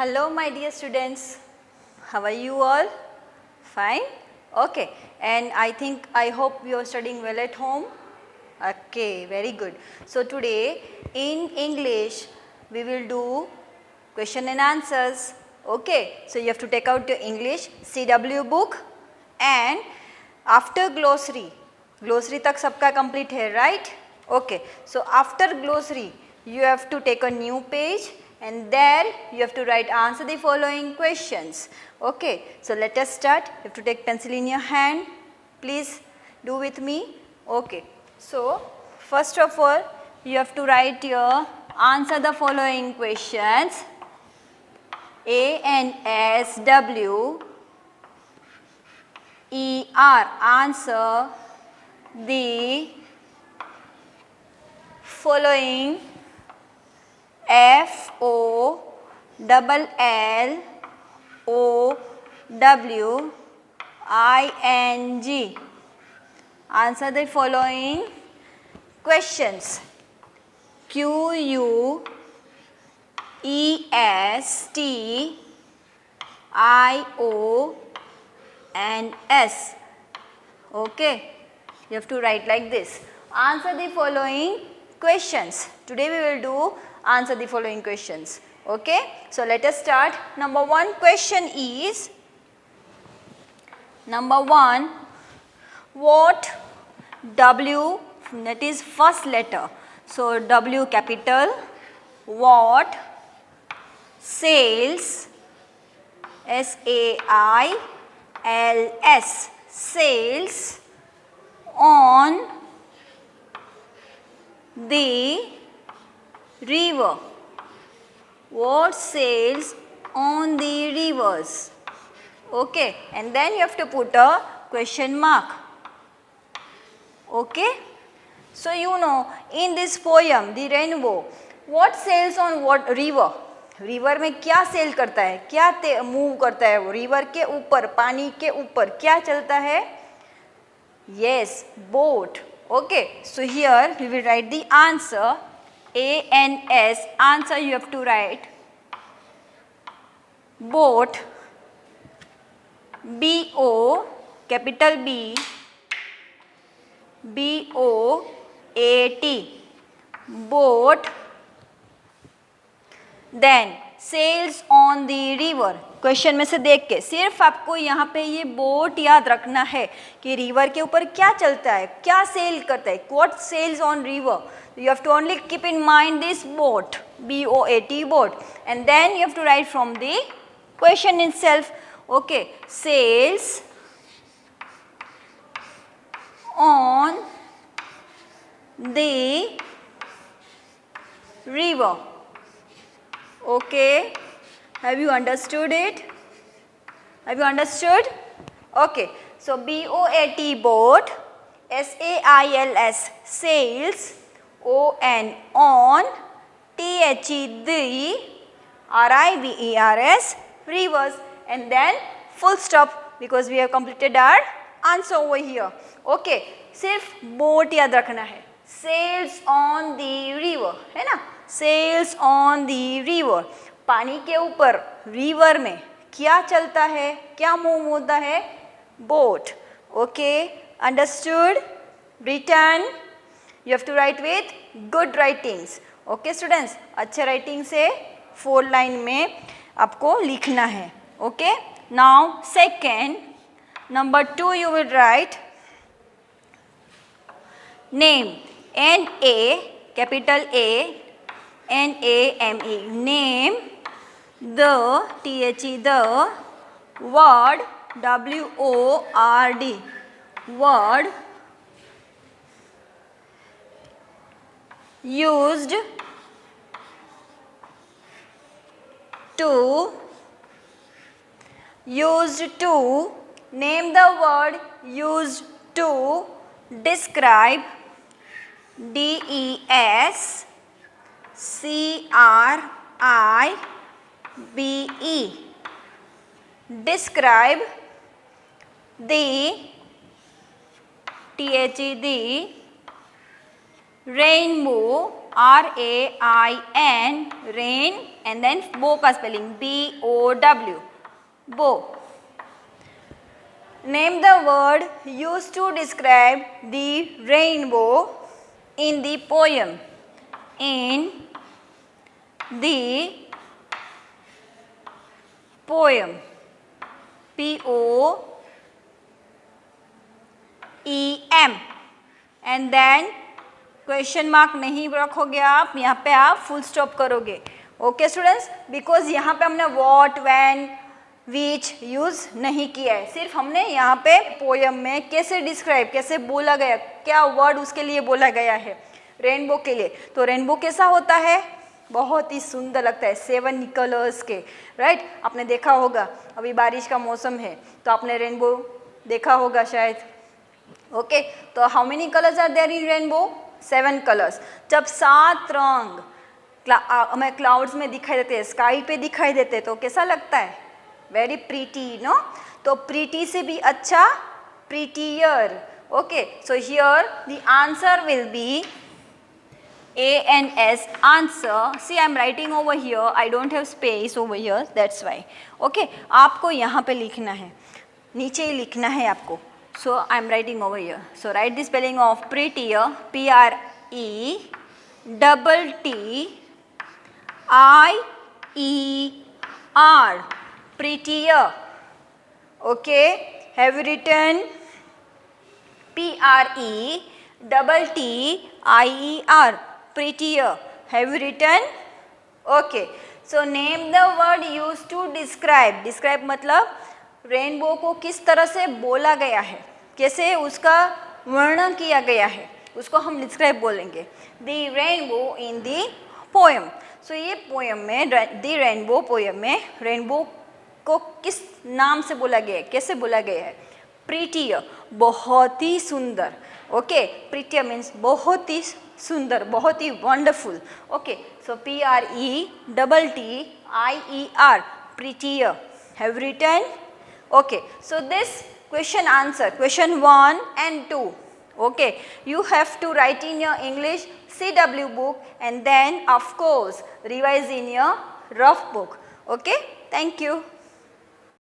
Hello my dear students, how are you all? Fine? Okay, and I hope you are studying well at home. Okay, very good. So today in English we will do question and answers. Okay, so you have to take out your English CW book and after glossary, glossary tak sabka complete hai, right? Okay, so after glossary you have to take a new page and there you have to write answer the following questions. Okay, so let us start. You have to take pencil in your hand. Please do with me. Okay, so first of all you have to write your answer the following questions. A N S W E R, answer the following. F O L L O W I N G, answer the following questions. Q U E S T I O N S. Okay, you have to write like this. Answer the following questions. Today we will do answer the following questions. Okay, so let us start. Number one question is, number one, what W, that is first letter, so W capital, what sales, SAILS, sales on the river. What sails on the rivers? Okay, and then you have to put a question mark. Okay, so you know in this poem The Rainbow, what sails on what river? River में क्या cell करता है, क्या move करता है वो river के ऊपर, पानी के ऊपर क्या चलता है? Yes, boat. Okay, so here we will write the answer. ANS, answer you have to write boat. BO, capital B, BOAT, boat. Then sails on the river. Question में से देख के सिर्फ आपको यहाँ पे ये बोट याद रखना है कि रिवर के ऊपर क्या चलता है, क्या सेल करता है. What sails on river? You have to only keep in mind this boat, BOAT, boat, and then you have to write from the question itself. Okay, sails on the river. Okay, have you understood it? Have you understood? Okay, so BOAT, boat, SAILS, sails, on, the, RIVERS, rivers, and then full stop because we have completed our answer over here. Okay, सिर्फ boat याद रखना है. Sails on the river, है ना? Sails on the river. पानी के ऊपर river में क्या चलता है, क्या मूव होता है? Boat. Okay, understood? Written. You have to write with good writings. Okay students, अच्छे writing से 4 line में आपको लिखना है. Okay, now second, number 2 you will write name. NA, capital A, NAME, name the, the word, WORD, word used to, name the word used to describe, DESCRIBE, describe the, the Rainbow, R-A-I-N, rain, and then bow का spelling B-O-W, bow. Name the word used to describe the rainbow in the poem. In the poem. P-O-E-M. And then question mark नहीं रखोगे आप, यहाँ पे आप full stop करोगे. Okay students, because यहाँ पे हमने वॉट, वैन, विच यूज नहीं किया है. सिर्फ हमने यहाँ पे पोयम में कैसे डिस्क्राइब, कैसे बोला गया, क्या वर्ड उसके लिए बोला गया है रेनबो के लिए. तो रेनबो कैसा होता है, बहुत ही सुंदर लगता है, 7 कलर्स के. राइट, आपने देखा होगा, अभी बारिश का मौसम है तो आपने रेनबो देखा होगा शायद. ओके, तो how many colours are there in rainbow? 7 colours. जब 7 रंग हमें क्लाउड्स में दिखाई देते हैं, स्काई पे दिखाई देते हैं, तो कैसा लगता है? Very pretty, no? तो प्रीटी से भी अच्छा prettier. Okay, so here the answer will be A-N-S, answer. See, I am writing over here. I don't have space over here. That's why. Okay, आपको यहाँ पे लिखना है, नीचे ही लिखना है आपको. So I am writing over here. So write the spelling of prettier. P-R-E-T-T-I-E-R. Prettier. Okay. Have you written? P-R-E-T-T-I-E-R. Prettier. Have you written? Okay. So name the word used to describe. Describe मतलब rainbow को किस तरह से बोला गया है, कैसे उसका वर्णन किया गया है, उसको हम डिस्क्राइब बोलेंगे. The rainbow in the poem. So ये पोएम में, द रेनबो पोएम में रेनबो को किस नाम से बोला गया है, कैसे बोला गया है? प्रीटियर, बहुत ही सुंदर. ओके, प्रीटियर मीन्स बहुत ही सुंदर, बहुत ही wonderful. Okay, so P-R-E-T-T-I-E-R, prettier. Have written? Okay, so this question answer, question 1 and 2. Okay, you have to write in your English CW book and then of course revise in your rough book. Okay, thank you.